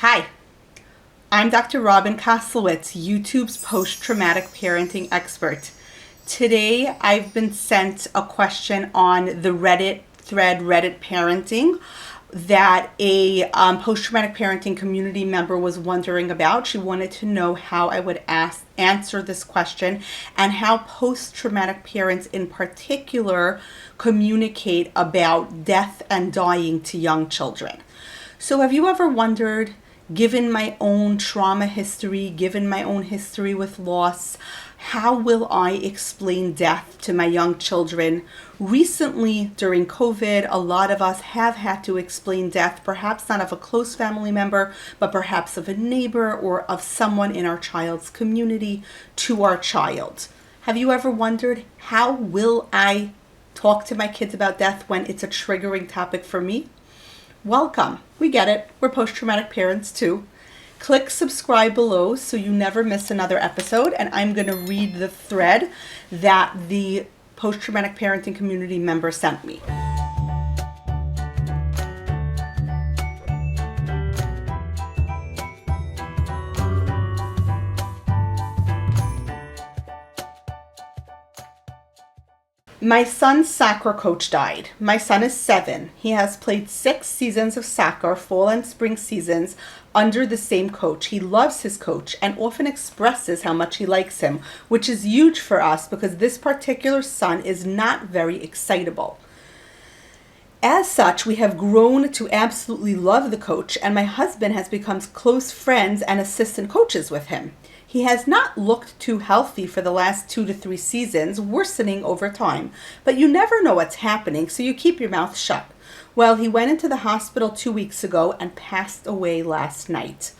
Hi, I'm Dr. Robin Koslowitz, YouTube's post-traumatic parenting expert. Today, I've been sent a question on the Reddit thread, Reddit Parenting, that a post-traumatic parenting community member was wondering about. She wanted to know how I would answer this question and how post-traumatic parents in particular communicate about death and dying to young children. So have you ever wondered, given my own trauma history, given my own history with loss, how will I explain death to my young children? Recently, during COVID, a lot of us have had to explain death, perhaps not of a close family member, but perhaps of a neighbor or of someone in our child's community to our child. Have you ever wondered, how will I talk to my kids about death when it's a triggering topic for me? Welcome. We get it. We're post-traumatic parents too. Click subscribe below so you never miss another episode, and I'm going to read the thread that the post-traumatic parenting community member sent me. My son's soccer coach died. My son is 7. He has played 6 seasons of soccer, fall and spring seasons, under the same coach. He loves his coach and often expresses how much he likes him, which is huge for us because this particular son is not very excitable. As such, we have grown to absolutely love the coach, and my husband has become close friends and assistant coaches with him. He has not looked too healthy for the last 2 to 3 seasons, worsening over time. But you never know what's happening, so you keep your mouth shut. Well, he went into the hospital 2 weeks ago and passed away last night.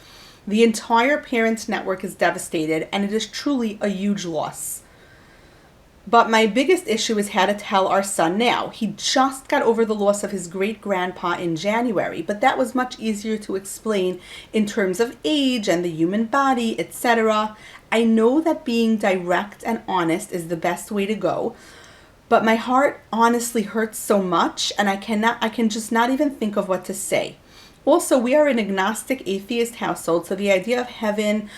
The entire parent network is devastated, and it is truly a huge loss. But my biggest issue is how to tell our son now. He just got over the loss of his great-grandpa in January, but that was much easier to explain in terms of age and the human body, etc. I know that being direct and honest is the best way to go, but my heart honestly hurts so much, and I can just not even think of what to say. Also, we are an agnostic atheist household, so the idea of heaven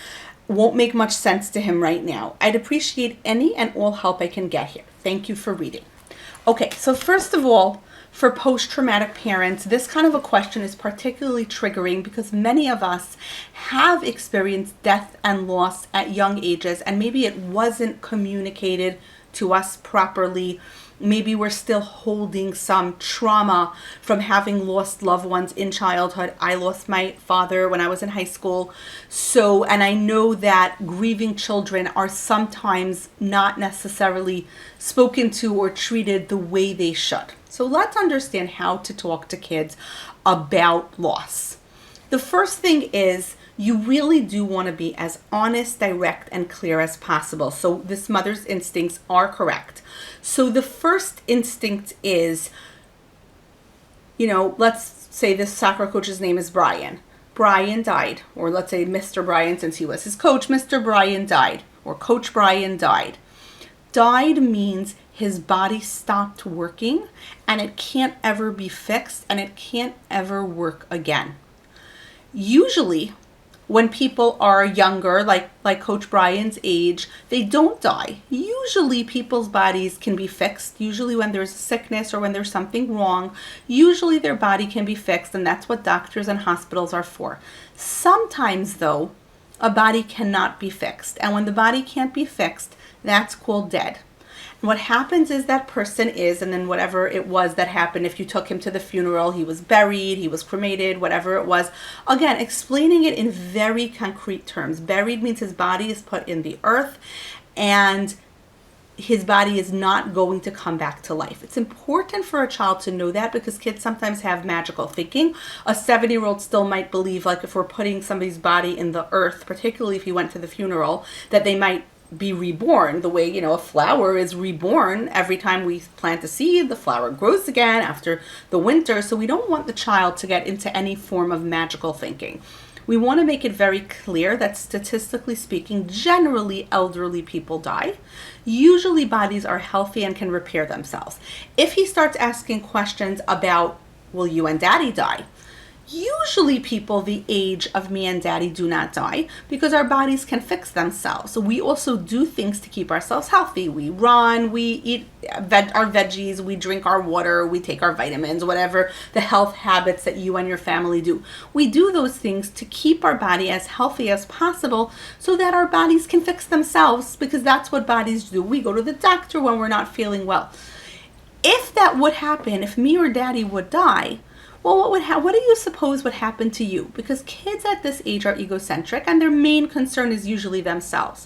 won't make much sense to him right now. I'd appreciate any and all help I can get here. Thank you for reading. Okay, so first of all, for post-traumatic parents, this kind of a question is particularly triggering because many of us have experienced death and loss at young ages, and maybe it wasn't communicated to us properly. Maybe we're still holding some trauma from having lost loved ones in childhood. I lost my father when I was in high school. And I know that grieving children are sometimes not necessarily spoken to or treated the way they should. So let's understand how to talk to kids about loss. The first thing is, you really do want to be as honest, direct, and clear as possible. So this mother's instincts are correct. So the first instinct is, let's say this soccer coach's name is Brian. Brian died, or let's say Mr. Brian, since he was his coach, Mr. Brian died, or Coach Brian died. Died means his body stopped working, and it can't ever be fixed, and it can't ever work again. Usually, when people are younger, like Coach Brian's age, they don't die. Usually people's bodies can be fixed. Usually when there's sickness or when there's something wrong, usually their body can be fixed, and that's what doctors and hospitals are for. Sometimes though, a body cannot be fixed. And when the body can't be fixed, that's called dead. What happens is that person is, and then whatever it was that happened, if you took him to the funeral, he was buried, he was cremated, whatever it was. Again, explaining it in very concrete terms. Buried means his body is put in the earth and his body is not going to come back to life. It's important for a child to know that because kids sometimes have magical thinking. A 7-year-old still might believe, like if we're putting somebody's body in the earth, particularly if he went to the funeral, that they might be reborn the way, a flower is reborn. Every time we plant a seed, the flower grows again after the winter. So we don't want the child to get into any form of magical thinking. We want to make it very clear that statistically speaking, generally elderly people die. Usually bodies are healthy and can repair themselves. If he starts asking questions about, will you and daddy die? Usually people the age of me and daddy do not die because our bodies can fix themselves. So we also do things to keep ourselves healthy. We run, we eat our veggies, we drink our water, we take our vitamins, whatever the health habits that you and your family do. We do those things to keep our body as healthy as possible so that our bodies can fix themselves, because that's what bodies do. We go to the doctor when we're not feeling well. If that would happen, if me or daddy would die, well, what do you suppose would happen to you? Because kids at this age are egocentric and their main concern is usually themselves.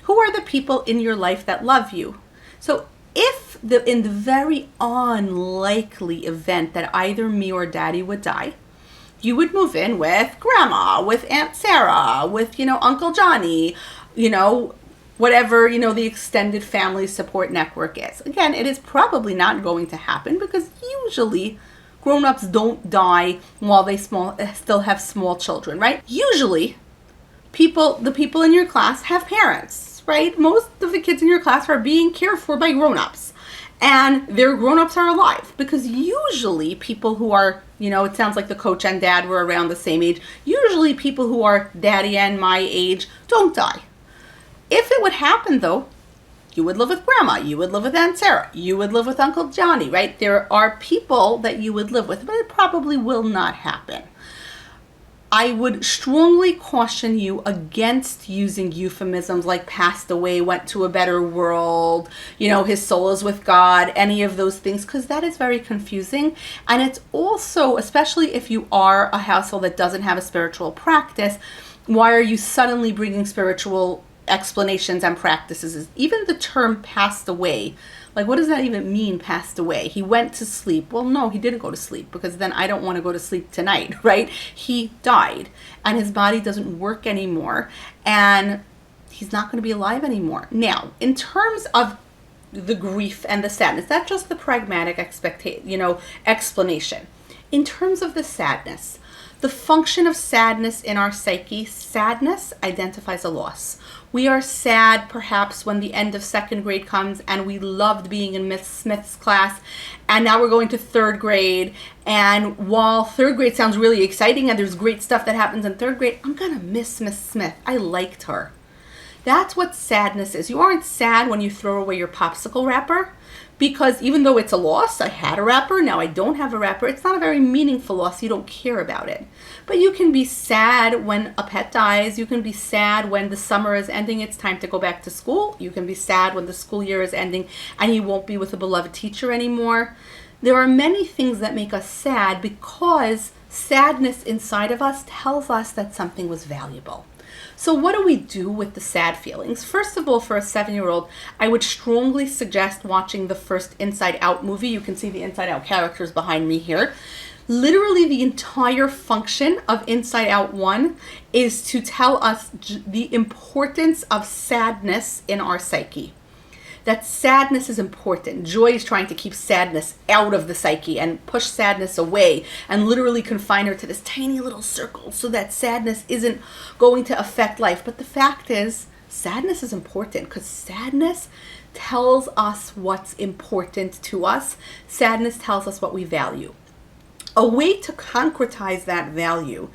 Who are the people in your life that love you? So if in the very unlikely event that either me or daddy would die, you would move in with grandma, with Aunt Sarah, with, Uncle Johnny, whatever, the extended family support network is. Again, it is probably not going to happen because usually grown-ups don't die while they still have small children, right? Usually, the people in your class have parents, right? Most of the kids in your class are being cared for by grown-ups, and their grown-ups are alive, because usually people who are, it sounds like the coach and dad were around the same age. Usually people who are daddy and my age don't die. If it would happen, though, you would live with grandma, you would live with Aunt Sarah, you would live with Uncle Johnny, right? There are people that you would live with, but it probably will not happen. I would strongly caution you against using euphemisms like passed away, went to a better world, his soul is with God, any of those things, because that is very confusing. And it's also, especially if you are a household that doesn't have a spiritual practice, why are you suddenly bringing spiritual explanations and practices? Even the term passed away, like, what does that even mean, passed away? He went to sleep. Well, no, he didn't go to sleep, because then I don't want to go to sleep tonight, right? He died and his body doesn't work anymore and he's not going to be alive anymore. Now, in terms of the grief and the sadness, that's just the pragmatic explanation. In terms of the sadness, the function of sadness in our psyche, sadness identifies a loss. We are sad perhaps when the end of second grade comes and we loved being in Miss Smith's class, and now we're going to third grade, and while third grade sounds really exciting and there's great stuff that happens in third grade, I'm gonna miss Miss Smith. I liked her. That's what sadness is. You aren't sad when you throw away your popsicle wrapper, because even though it's a loss, I had a wrapper, now I don't have a wrapper, it's not a very meaningful loss, you don't care about it. But you can be sad when a pet dies, you can be sad when the summer is ending, it's time to go back to school, you can be sad when the school year is ending and you won't be with a beloved teacher anymore. There are many things that make us sad because sadness inside of us tells us that something was valuable. So what do we do with the sad feelings? First of all, for a 7-year-old, I would strongly suggest watching the first Inside Out movie. You can see the Inside Out characters behind me here. Literally the entire function of Inside Out 1 is to tell us the importance of sadness in our psyche. That sadness is important. Joy is trying to keep sadness out of the psyche and push sadness away and literally confine her to this tiny little circle so that sadness isn't going to affect life. But the fact is, sadness is important because sadness tells us what's important to us. Sadness tells us what we value. A way to concretize that value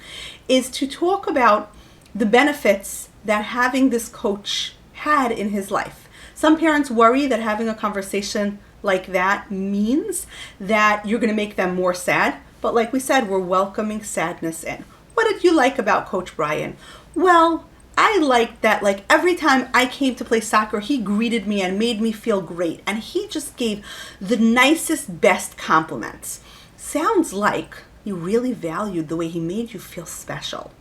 is to talk about the benefits that having this coach had in his life. Some parents worry that having a conversation like that means that you're going to make them more sad. But like we said, we're welcoming sadness in. What did you like about Coach Brian? Well, I liked that, like, every time I came to play soccer, he greeted me and made me feel great. And he just gave the nicest, best compliments. Sounds like you really valued the way he made you feel special.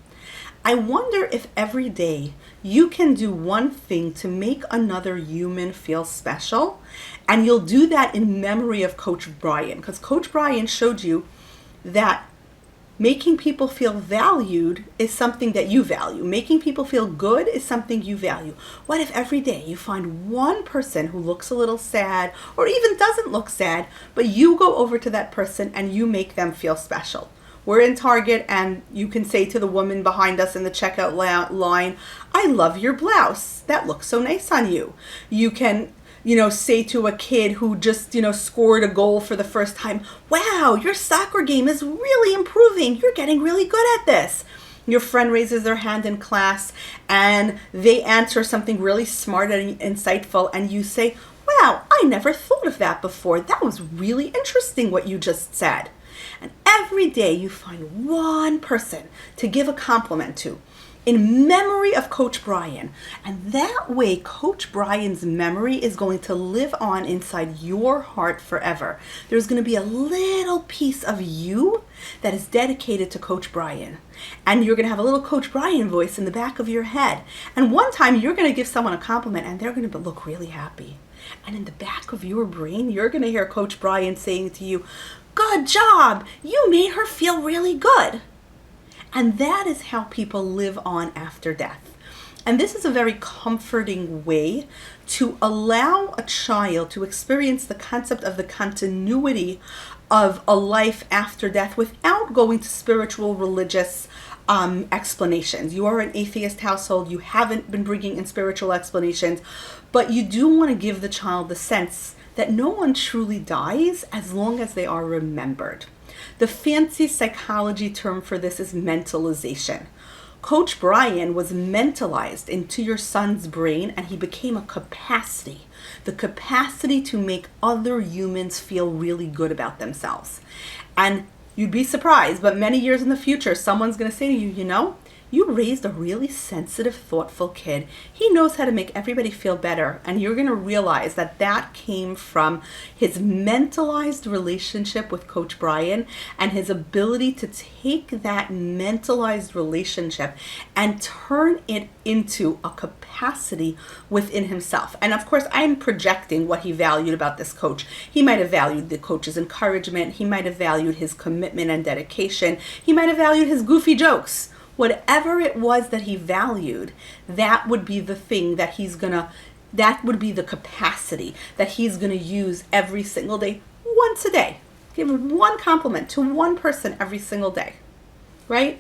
I wonder if every day you can do one thing to make another human feel special, and you'll do that in memory of Coach Brian, because Coach Brian showed you that making people feel valued is something that you value. Making people feel good is something you value. What if every day you find one person who looks a little sad or even doesn't look sad, but you go over to that person and you make them feel special? We're in Target and you can say to the woman behind us in the checkout line, I love your blouse. That looks so nice on you. You can say to a kid who just, scored a goal for the first time, wow, your soccer game is really improving. You're getting really good at this. Your friend raises their hand in class and they answer something really smart and insightful, and you say, wow, I never thought of that before. That was really interesting what you just said. And every day you find one person to give a compliment to in memory of Coach Brian. And that way, Coach Brian's memory is going to live on inside your heart forever. There's going to be a little piece of you that is dedicated to Coach Brian. And you're going to have a little Coach Brian voice in the back of your head. And one time you're going to give someone a compliment and they're going to look really happy. And in the back of your brain, you're going to hear Coach Brian saying to you, good job, you made her feel really good. And that is how people live on after death. And this is a very comforting way to allow a child to experience the concept of the continuity of a life after death without going to spiritual, religious explanations. You are an atheist household. You haven't been bringing in spiritual explanations, but you do want to give the child the sense that no one truly dies as long as they are remembered. The fancy psychology term for this is mentalization. Coach Brian was mentalized into your son's brain, and he became a capacity, the capacity to make other humans feel really good about themselves. And you'd be surprised, but many years in the future, someone's going to say to you, you raised a really sensitive, thoughtful kid. He knows how to make everybody feel better. And you're going to realize that that came from his mentalized relationship with Coach Brian and his ability to take that mentalized relationship and turn it into a capacity within himself. And of course, I'm projecting what he valued about this coach. He might have valued the coach's encouragement. He might have valued his commitment and dedication. He might have valued his goofy jokes. Whatever it was that he valued, that would be the thing that that would be the capacity that he's going to use every single day, once a day. Give one compliment to one person every single day, right?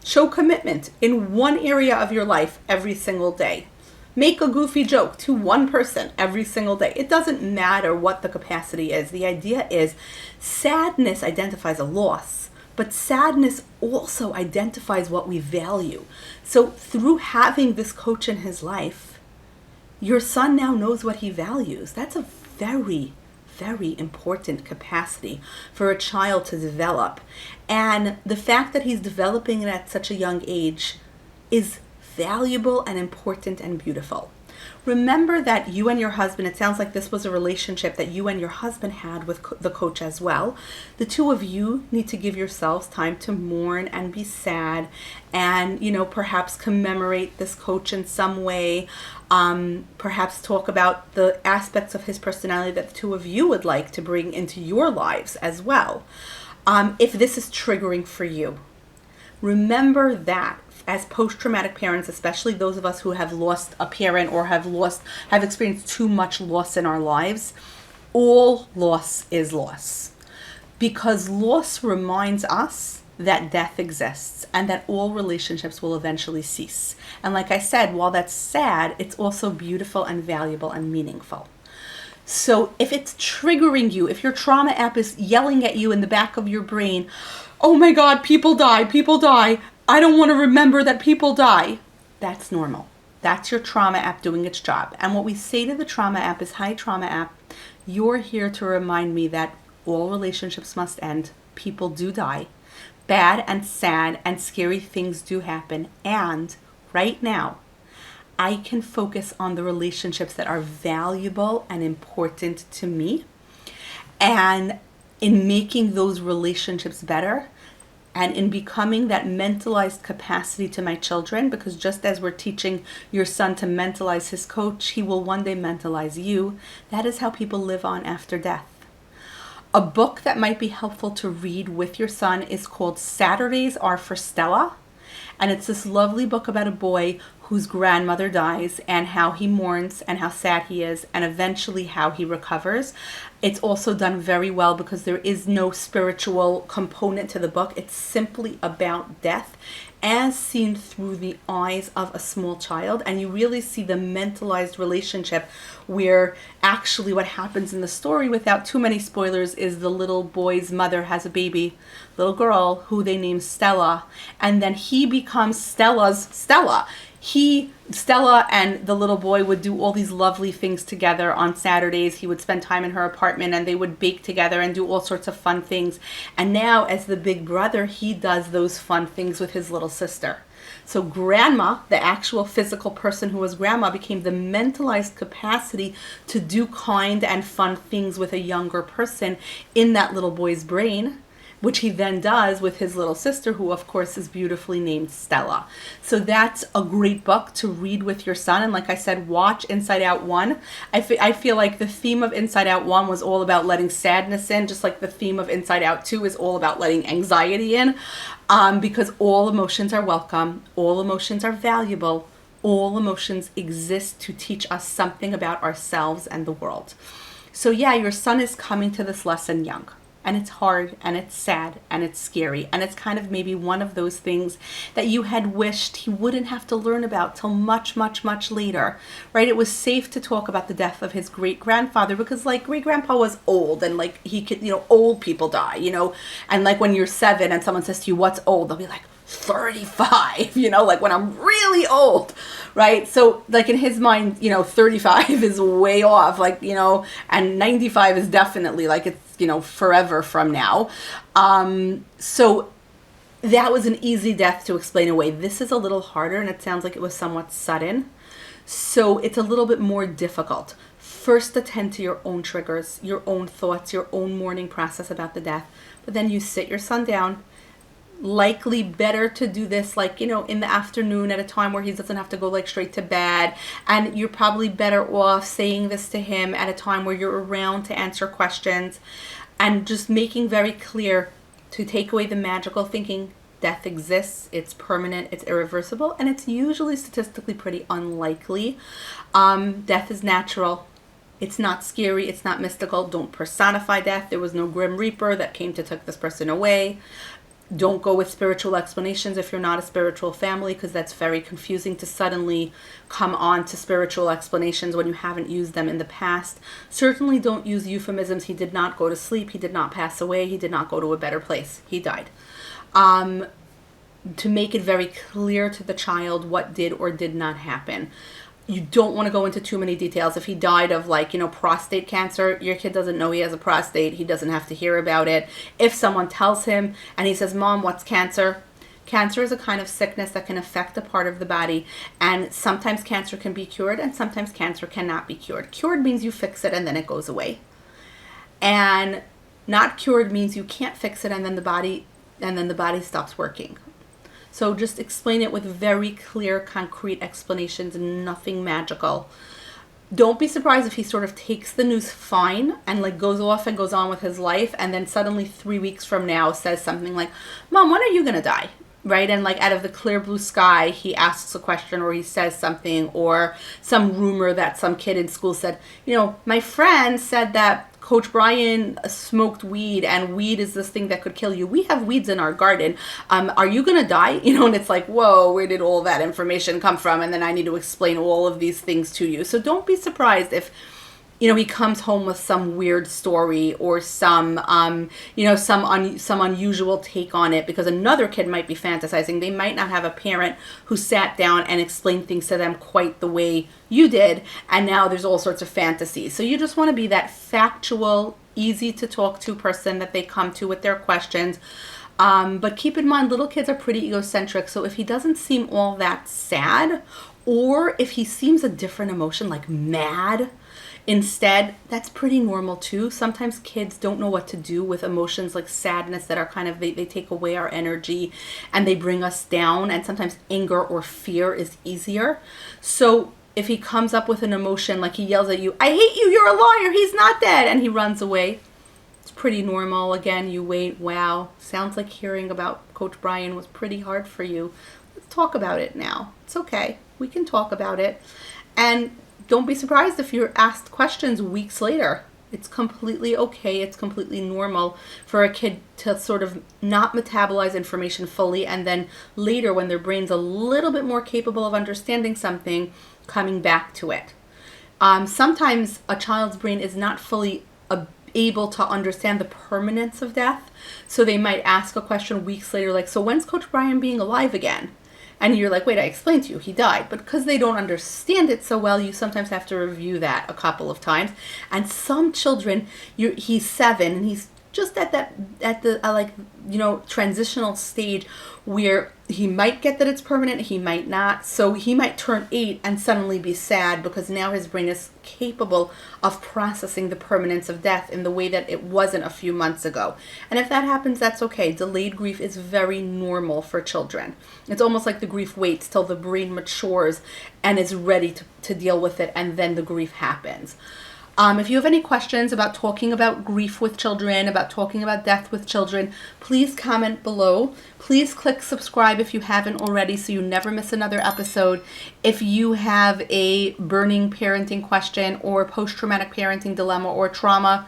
Show commitment in one area of your life every single day. Make a goofy joke to one person every single day. It doesn't matter what the capacity is. The idea is sadness identifies a loss. But sadness also identifies what we value. So through having this coach in his life, your son now knows what he values. That's a very, very important capacity for a child to develop. And the fact that he's developing it at such a young age is valuable and important and beautiful. Remember that you and your husband, it sounds like this was a relationship that you and your husband had with the coach as well. The two of you need to give yourselves time to mourn and be sad and, perhaps commemorate this coach in some way. Perhaps talk about the aspects of his personality that the two of you would like to bring into your lives as well. If this is triggering for you, remember that as post-traumatic parents, especially those of us who have lost a parent or have experienced too much loss in our lives, all loss is loss. Because loss reminds us that death exists and that all relationships will eventually cease. And like I said, while that's sad, it's also beautiful and valuable and meaningful. So if it's triggering you, if your trauma app is yelling at you in the back of your brain, oh my God, people die. I don't want to remember that people die. That's normal. That's your trauma app doing its job. And what we say to the trauma app is, hi, trauma app, you're here to remind me that all relationships must end. People do die. Bad and sad and scary things do happen. And right now, I can focus on the relationships that are valuable and important to me. And in making those relationships better, and in becoming that mentalized capacity to my children, because just as we're teaching your son to mentalize his coach, he will one day mentalize you. That is how people live on after death. A book that might be helpful to read with your son is called Saturdays Are for Stella. And it's this lovely book about a boy whose grandmother dies and how he mourns and how sad he is and eventually how he recovers. It's also done very well because there is no spiritual component to the book. It's simply about death as seen through the eyes of a small child. And you really see the mentalized relationship where actually what happens in the story, without too many spoilers, is the little boy's mother has a baby, little girl, who they name Stella. And then he becomes Stella's Stella. Stella and the little boy would do all these lovely things together on Saturdays. He would spend time in her apartment and they would bake together and do all sorts of fun things. And now, as the big brother, he does those fun things with his little sister. So grandma, the actual physical person who was grandma, became the mentalized capacity to do kind and fun things with a younger person in that little boy's brain, which he then does with his little sister, who of course is beautifully named Stella. So that's a great book to read with your son. And like I said, watch Inside Out 1. I feel like the theme of Inside Out 1 was all about letting sadness in, just like the theme of Inside Out 2 is all about letting anxiety in, because all emotions are welcome, all emotions are valuable, all emotions exist to teach us something about ourselves and the world. So yeah, your son is coming to this lesson young. And it's hard, and it's sad, and it's scary, and it's kind of maybe one of those things that you had wished he wouldn't have to learn about till much, much, much later, right? It was safe to talk about the death of his great-grandfather because, like, great-grandpa was old, and, like, he could, old people die, and, like, when you're 7 and someone says to you, what's old? They'll be like, 35, like when I'm really old, right? So like in his mind, 35 is way off, like, and 95 is definitely like it's, forever from now. So that was an easy death to explain away. This is a little harder, and it sounds like it was somewhat sudden. So it's a little bit more difficult. First, attend to your own triggers, your own thoughts, your own mourning process about the death. But then you sit your son down. Likely better to do this like, in the afternoon at a time where he doesn't have to go like straight to bed. And you're probably better off saying this to him at a time where you're around to answer questions, and just making very clear to take away the magical thinking. Death exists, it's permanent, it's irreversible, and it's usually statistically pretty unlikely. Death is natural. It's not scary, it's not mystical. Don't personify death. There was no Grim Reaper that came to take this person away. Don't go with spiritual explanations if you're not a spiritual family, because that's very confusing to suddenly come on to spiritual explanations when you haven't used them in the past. Certainly don't use euphemisms. He did not go to sleep. He did not pass away. He did not go to a better place. He died. To make it very clear to the child what did or did not happen. You don't want to go into too many details. If he died of prostate cancer, your kid doesn't know he has a prostate. He doesn't have to hear about it. If someone tells him and he says, Mom, what's cancer? Cancer is a kind of sickness that can affect a part of the body. And sometimes cancer can be cured and sometimes cancer cannot be cured. Cured means you fix it and then it goes away. And not cured means you can't fix it and then the body stops working. So just explain it with very clear, concrete explanations, nothing magical. Don't be surprised if he sort of takes the news fine and goes off and goes on with his life, and then suddenly 3 weeks from now says something like, Mom, when are you going to die? Right? And out of the clear blue sky, he asks a question or he says something, or some rumor that some kid in school said, my friend said that Coach Brian smoked weed, and weed is this thing that could kill you. We have weeds in our garden. Are you going to die? And it's like, whoa, where did all that information come from? And then I need to explain all of these things to you. So don't be surprised if, he comes home with some weird story or some unusual take on it, because another kid might be fantasizing. They might not have a parent who sat down and explained things to them quite the way you did, and now there's all sorts of fantasies. So you just want to be that factual, easy to talk to person that they come to with their questions. But keep in mind, little kids are pretty egocentric. So if he doesn't seem all that sad, or if he seems a different emotion like mad instead, that's pretty normal too. Sometimes kids don't know what to do with emotions like sadness that are kind of, they take away our energy and they bring us down. And sometimes anger or fear is easier. So if he comes up with an emotion, like he yells at you, I hate you, you're a liar, he's not dead, and he runs away, it's pretty normal. Again, you wait, wow, sounds like hearing about Coach Brian was pretty hard for you. Let's talk about it now. It's okay. We can talk about it. And don't be surprised if you're asked questions weeks later. It's completely okay. It's completely normal for a kid to sort of not metabolize information fully, and then later, when their brain's a little bit more capable of understanding something, coming back to it. Sometimes a child's brain is not fully able to understand the permanence of death. So they might ask a question weeks later, like, so when's Coach Brian being alive again? And you're like, wait, I explained to you, he died. But because they don't understand it so well, you sometimes have to review that a couple of times. And some children, he's 7 and he's just at the transitional stage where he might get that it's permanent, he might not. So he might turn 8 and suddenly be sad because now his brain is capable of processing the permanence of death in the way that it wasn't a few months ago. And if that happens, that's okay. Delayed grief is very normal for children. It's almost like the grief waits till the brain matures and is ready to deal with it, and then the grief happens. If you have any questions about talking about grief with children, about talking about death with children, please comment below. Please click subscribe if you haven't already so you never miss another episode. If you have a burning parenting question or post-traumatic parenting dilemma or trauma,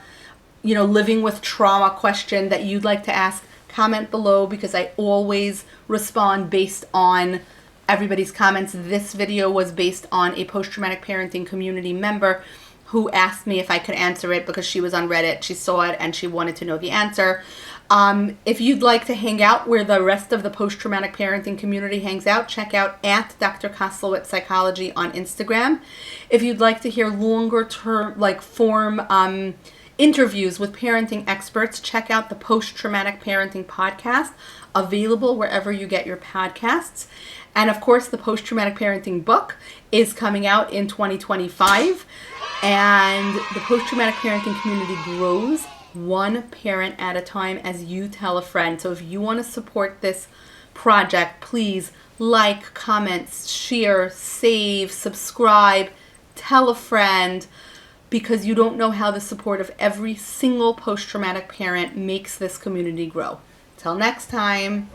living with trauma question that you'd like to ask, comment below, because I always respond based on everybody's comments. This video was based on a post-traumatic parenting community member who asked me if I could answer it because she was on Reddit, she saw it, and she wanted to know the answer. If you'd like to hang out where the rest of the post-traumatic parenting community hangs out, check out at Dr. Koslowitz Psychology on Instagram. If you'd like to hear longer term, form interviews with parenting experts, check out the Post-Traumatic Parenting Podcast, available wherever you get your podcasts. And of course, the Post-Traumatic Parenting book is coming out in 2025. And the post-traumatic parenting community grows one parent at a time as you tell a friend. So if you want to support this project, please like, comment, share, save, subscribe, tell a friend, because you don't know how the support of every single post-traumatic parent makes this community grow. Till next time.